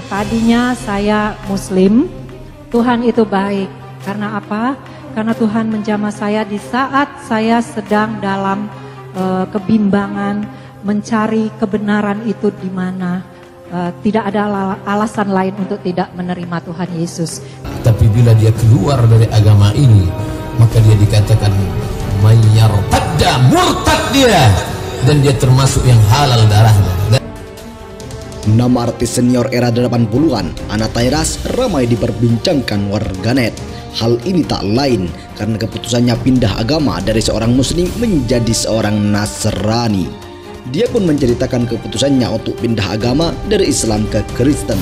tadinya saya Muslim. Tuhan itu baik. Karena apa? Karena Tuhan menjamah saya di saat saya sedang dalam kebimbangan, mencari kebenaran itu di mana. Tidak ada alasan lain untuk tidak menerima Tuhan Yesus. Tapi bila dia keluar dari agama ini, maka dia dikatakan mayyartadda, murtad dia, dan dia termasuk yang halal darahnya. Nama artis senior era 80-an, Anna Tairas, ramai diperbincangkan warganet. Hal ini tak lain karena keputusannya pindah agama dari seorang Muslim menjadi seorang Nasrani. Dia pun menceritakan keputusannya untuk pindah agama dari Islam ke Kristen.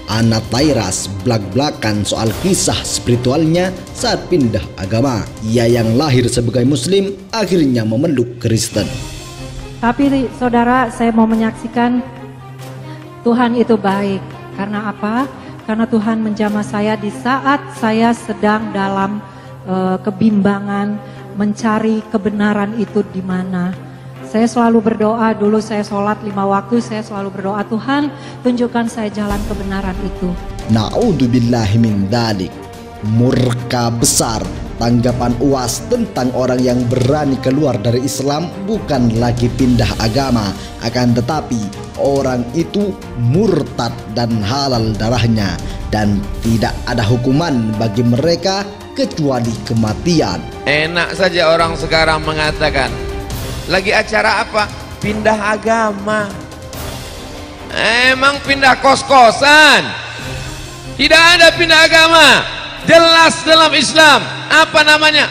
Anna Tairas belak-belakan soal kisah spiritualnya saat pindah agama. Ia yang lahir sebagai Muslim akhirnya memeluk Kristen. Tapi saudara, saya mau menyaksikan Tuhan itu baik. Karena apa? Karena Tuhan menjamah saya di saat saya sedang dalam kebimbangan, mencari kebenaran itu di mana. Saya selalu berdoa, dulu saya sholat 5 waktu, saya selalu berdoa, Tuhan tunjukkan saya jalan kebenaran itu. Na'udzubillahi min dzalik. Murka besar tanggapan UAS tentang orang yang berani keluar dari Islam bukan lagi pindah agama, akan tetapi orang itu murtad dan halal darahnya, dan tidak ada hukuman bagi mereka kecuali kematian. Enak saja orang sekarang mengatakan, lagi acara apa? Pindah agama. Emang pindah kos-kosan? Tidak ada pindah agama. Jelas dalam Islam apa namanya?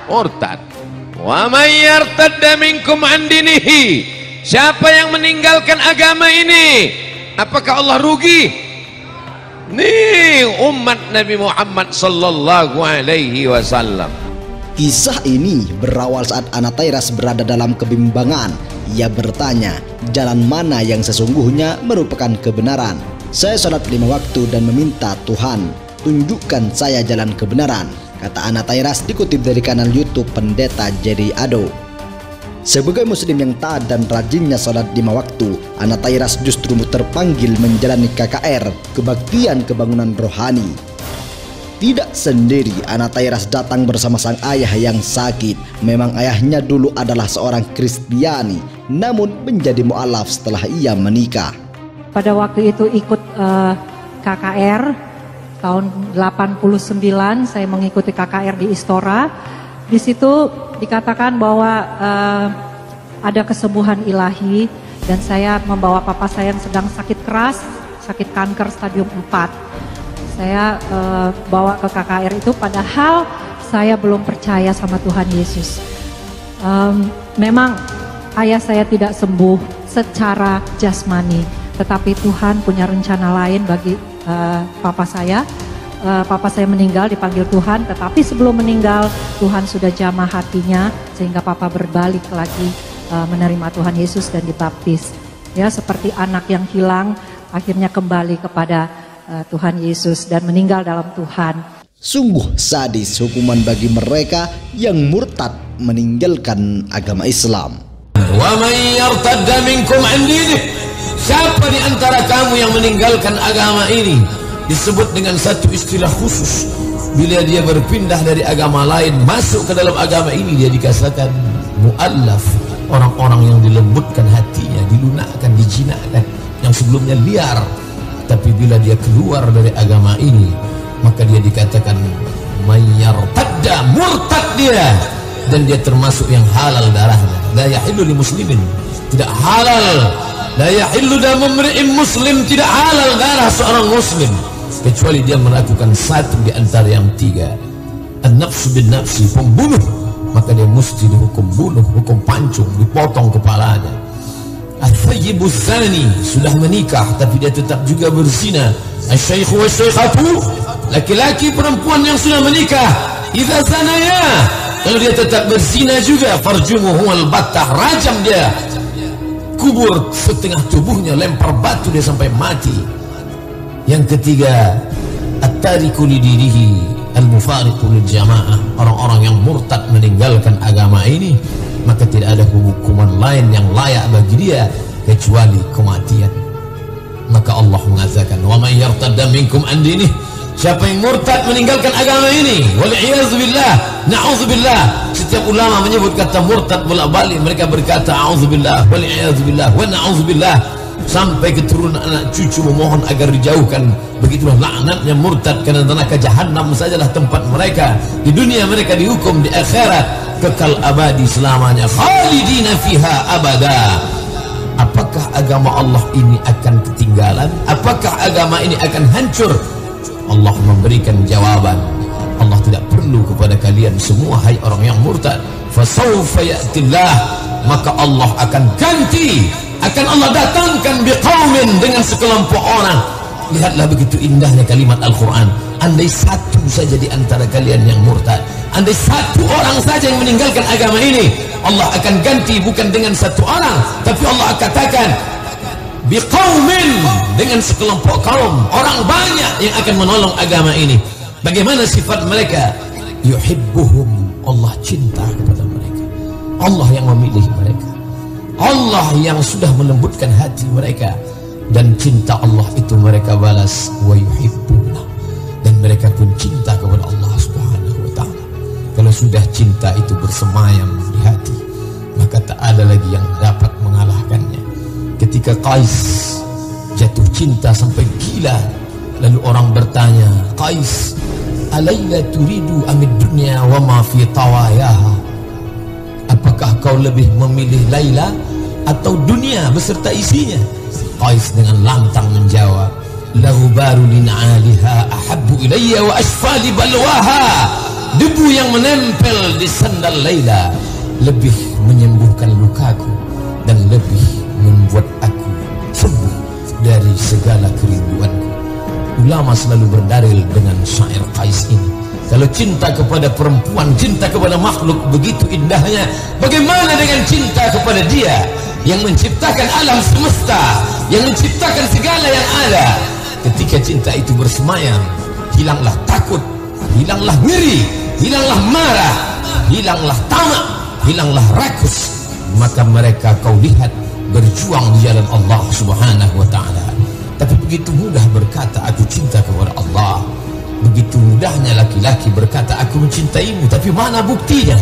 Murtad. Wa may yartadda minkum an dinihi. Siapa yang meninggalkan agama ini, apakah Allah rugi? Nih umat Nabi Muhammad sallallahu alaihi wasallam. Kisah ini berawal saat Anna Tairas berada dalam kebimbangan. Ia bertanya, jalan mana yang sesungguhnya merupakan kebenaran? Saya sholat 5 waktu dan meminta Tuhan, tunjukkan saya jalan kebenaran, kata Anna Tairas dikutip dari kanal YouTube Pendeta Jerry Ado. Sebagai Muslim yang taat dan rajinnya sholat 5 waktu, Anna Tairas justru terpanggil menjalani KKR, kebaktian kebangunan rohani. Tidak sendiri, Anna Tairas datang bersama sang ayah yang sakit. Memang ayahnya dulu adalah seorang Kristiani, namun menjadi mu'alaf setelah ia menikah. Pada waktu itu ikut KKR tahun 89, saya mengikuti KKR di Istora. Di situ dikatakan bahwa ada kesembuhan ilahi, dan saya membawa papa saya yang sedang sakit keras, sakit kanker stadium 4. Saya bawa ke KKR itu, padahal saya belum percaya sama Tuhan Yesus. Memang ayah saya tidak sembuh secara jasmani, tetapi Tuhan punya rencana lain bagi papa saya. Papa saya meninggal, dipanggil Tuhan, tetapi sebelum meninggal Tuhan sudah jamah hatinya sehingga papa berbalik lagi menerima Tuhan Yesus dan dibaptis. Ya, seperti anak yang hilang akhirnya kembali kepada Tuhan Yesus dan meninggal dalam Tuhan. Sungguh sadis hukuman bagi mereka yang murtad meninggalkan agama Islam. Wa may yartadda minkum an dinihi. Siapa di antara kamu yang meninggalkan agama ini, disebut dengan satu istilah khusus. Bila dia berpindah dari agama lain masuk ke dalam agama ini, dia dikatakan mu'allaf, orang-orang yang dilembutkan hatinya, dilunakkan, dijinakkan, yang sebelumnya liar. Tapi bila dia keluar dari agama ini, maka dia dikatakan mayyartadda, murtad dia, dan dia termasuk yang halal darahnya. La yahillu li muslimin, tidak halal. La yahillu damu imri'in muslim, tidak halal darah seorang muslim kecuali dia melakukan satu di antara yang 3. An-nafsu bin nafsi, pembunuh, maka dia mesti dihukum bunuh, hukum pancung, dipotong kepalanya. Al-thayyibu zani, sudah menikah tapi dia tetap juga berzina. Al-syaikhu wa syaikhatu, laki-laki perempuan yang sudah menikah, idza zanaya, kalau dia tetap berzina juga, farjumuhu al-battah, rajam dia, kubur setengah tubuhnya, lempar batu dia sampai mati. Yang ketiga, at-tariku lidinihi, al-mufariqu lil jamaah, orang-orang yang murtad meninggalkan agama ini, maka tidak ada hukuman lain yang layak bagi dia kecuali kematian. Maka Allah mengatakan, wa may yartadda minkum an dinih, siapa yang murtad meninggalkan agama ini, wal'iyadzubillah, na'udzubillah. Setiap ulama menyebut kata murtad bolak-balik, mereka berkata a'udzubillah, wal'iyadzubillah, wa na'udzubillah, sampai keturunan anak cucu memohon agar dijauhkan. Begitulah laknatnya murtad, karena neraka jahanam sajalah tempat mereka. Di dunia mereka dihukum, di akhirat kekal abadi selamanya, khalidina fiha abada. Apakah agama Allah ini akan ketinggalan? Apakah agama ini akan hancur? Allah memberikan jawaban. Allah tidak perlu kepada kalian semua, hai orang yang murtad. Fasawfa ya'tillah, maka Allah akan ganti, akan Allah datangkan biqaumin, dengan sekelompok orang. Lihatlah begitu indahnya kalimat Al-Quran. Andai satu saja di antara kalian yang murtad, andai satu orang saja yang meninggalkan agama ini, Allah akan ganti bukan dengan satu orang, tapi Allah katakan biqaumin, dengan sekelompok kaum, orang banyak yang akan menolong agama ini. Bagaimana sifat mereka? Yuhibbuhum, Allah cinta kepada mereka. Allah yang memilih mereka, Allah yang sudah melembutkan hati mereka, dan cinta Allah itu mereka balas. Wa yuhibbuna, dan mereka pun cinta kepada Allah Subhanahu wa ta'ala. Kalau sudah cinta itu bersemayam di hati, maka tak ada lagi yang dapat mengalahkannya. Ketika Qais jatuh cinta sampai gila, lalu orang bertanya, Qais, alayla turidu amid dunya wa ma fi tawayaha, apakah kau lebih memilih Laila atau dunia beserta isinya? Qais dengan lantang menjawab, lahubaru lin'aliha ahabbu ilayya wa asfali balwaha, debu yang menempel di sandal Laila lebih menyembuhkan lukaku dan lebih membuat aku sembuh dari segala kerinduanku. Ulama selalu berdalil dengan syair Qais ini. Kalau cinta kepada perempuan, cinta kepada makhluk begitu indahnya, bagaimana dengan cinta kepada Dia yang menciptakan alam semesta, yang menciptakan segala yang ada? Ketika cinta itu bersemayam, hilanglah takut, hilanglah ngiri, hilanglah marah, hilanglah tamak, hilanglah rakus. Maka mereka kau lihat berjuang di jalan Allah Subhanahu wa ta'ala. Tapi begitu mudah berkata aku cinta kepada Allah, begitu mudahnya laki-laki berkata aku mencintaimu, tapi mana buktinya?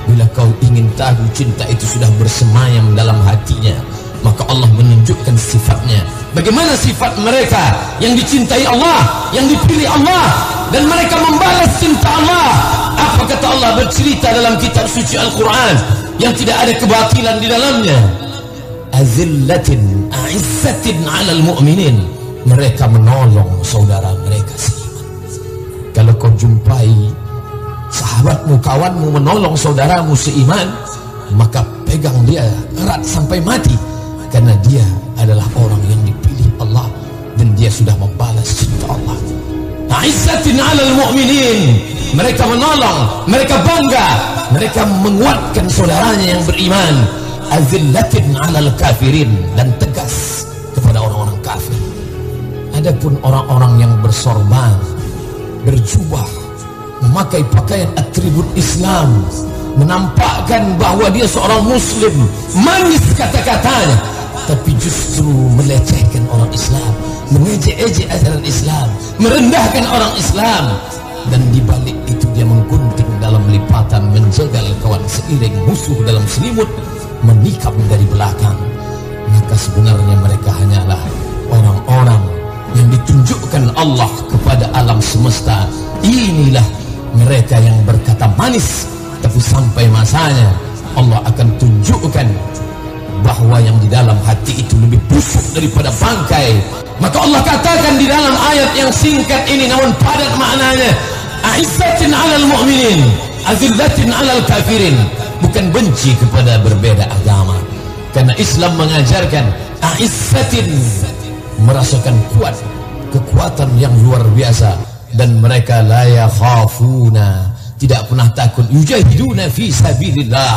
Bila kau ingin tahu cinta itu sudah bersemayam dalam hatinya, maka Allah menunjukkan sifatnya. Bagaimana sifat mereka yang dicintai Allah, yang dipilih Allah, dan mereka membalas cinta Allah? Apa kata Allah bercerita dalam kitab suci Al-Quran yang tidak ada kebatilan di dalamnya? Azillatin a'izzatin 'alal mu'minin, mereka menolong saudara mereka seiman. Kalau kau jumpai sahabatmu, kawanmu menolong saudaramu seiman, maka pegang dia erat sampai mati, karena dia adalah orang yang dipilih Allah dan dia sudah membalas cinta Allah. A'izzatin 'alal mu'minin, mereka menolong, mereka bangga, mereka menguatkan saudaranya yang beriman. Azillatin 'alal kafirin, dan tegas kepada orang-orang kafir. Adapun orang-orang yang bersorban, berjubah, memakai pakaian atribut Islam, menampakkan bahwa dia seorang muslim, manis kata-katanya, tapi justru melecehkan orang Islam, mengejek-ejek ajaran Islam, merendahkan orang Islam, dan dibalik itu dia menggunting dalam lipatan, menjegal kawan seiring, musuh dalam selimut, menikam dari belakang. Maka sebenarnya mereka hanyalah orang-orang yang ditunjukkan Allah kepada alam semesta. Inilah mereka yang berkata manis, tapi sampai masanya Allah akan tunjukkan bahwa yang di dalam hati itu lebih busuk daripada bangkai. Maka Allah katakan di dalam ayat yang singkat ini namun padat maknanya, a'izzatin 'alal mu'minin, azillatin 'alal kafirin. Bukan benci kepada berbeda agama, karena Islam mengajarkan a'izzatin, merasakan kuat, kekuatan yang luar biasa, dan mereka la yakhafuna, tidak pernah takut, yujahiduna fi sabilillah,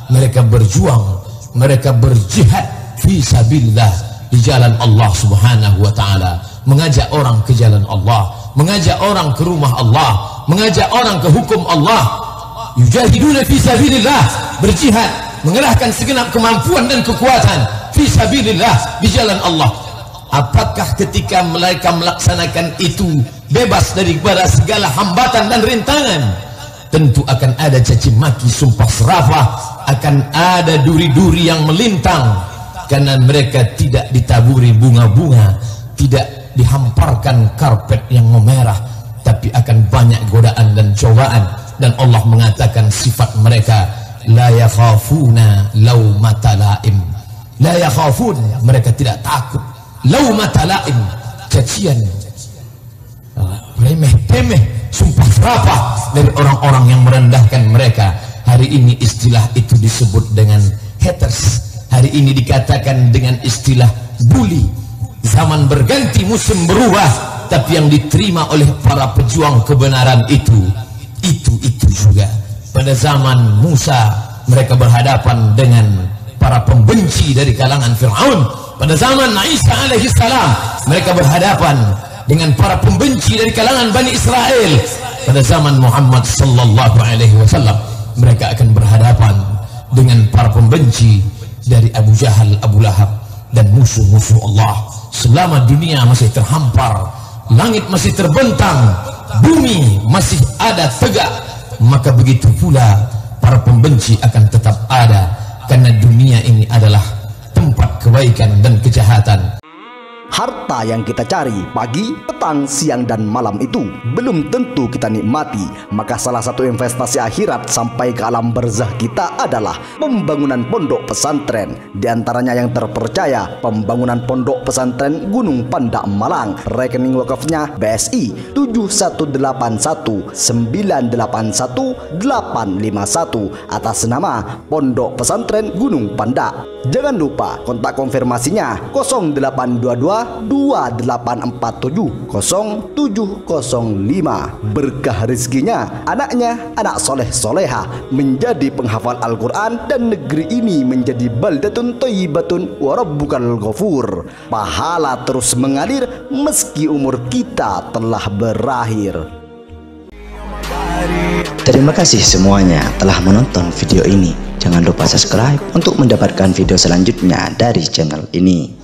mereka berjuang, mereka berjihad fi sabilillah, di jalan Allah Subhanahu wa ta'ala, mengajak orang ke jalan Allah, mengajak orang ke rumah Allah, mengajak orang ke hukum Allah. Yujahiduna fi sabilillah, berjihad, mengerahkan segenap kemampuan dan kekuatan fi sabilillah, di jalan Allah. Apakah ketika mereka melaksanakan itu bebas daripada segala hambatan dan rintangan? Tentu akan ada caci maki, sumpah serapah, akan ada duri-duri yang melintang, karena mereka tidak ditaburi bunga-bunga, tidak dihamparkan karpet yang memerah, tapi akan banyak godaan dan cobaan. Dan Allah mengatakan sifat mereka, la yakhafuna laumata laim. La yakhafun, mereka tidak takut laumata laim, cacian, remeh-temeh, sumpah serapah dari orang-orang yang merendahkan mereka. Hari ini istilah itu disebut dengan haters. Hari ini dikatakan dengan istilah bully. Zaman berganti, musim berubah, tapi yang diterima oleh para pejuang kebenaran itu juga. Pada zaman Musa mereka berhadapan dengan para pembenci dari kalangan Fir'aun. Pada zaman Isa alaihi salam mereka berhadapan dengan para pembenci dari kalangan Bani Israel. Pada zaman Muhammad sallallahu alaihi wasallam mereka akan berhadapan dengan para pembenci dari Abu Jahal, Abu Lahab, dan musuh-musuh Allah. Selama dunia masih terhampar, langit masih terbentang, bumi masih ada tegak, maka begitu pula para pembenci akan tetap ada, karena dunia ini adalah tempat kebaikan dan kejahatan. Harta yang kita cari pagi, petang, siang, dan malam itu belum tentu kita nikmati. Maka salah satu investasi akhirat sampai ke alam barzah kita adalah pembangunan pondok pesantren. Di antaranya yang terpercaya, pembangunan pondok pesantren Gunung Pandak Malang. Rekening wakafnya BSI 7181981851 atas nama Pondok Pesantren Gunung Pandak. Jangan lupa kontak konfirmasinya 082228470705. Berkah rezekinya, anaknya anak soleh soleha menjadi penghafal Al-Quran, dan negeri ini menjadi baldatun thayyibatun wa rabbukal ghafur. Pahala terus mengalir meski umur kita telah berakhir. Terima kasih semuanya telah menonton video ini. Jangan lupa subscribe untuk mendapatkan video selanjutnya dari channel ini.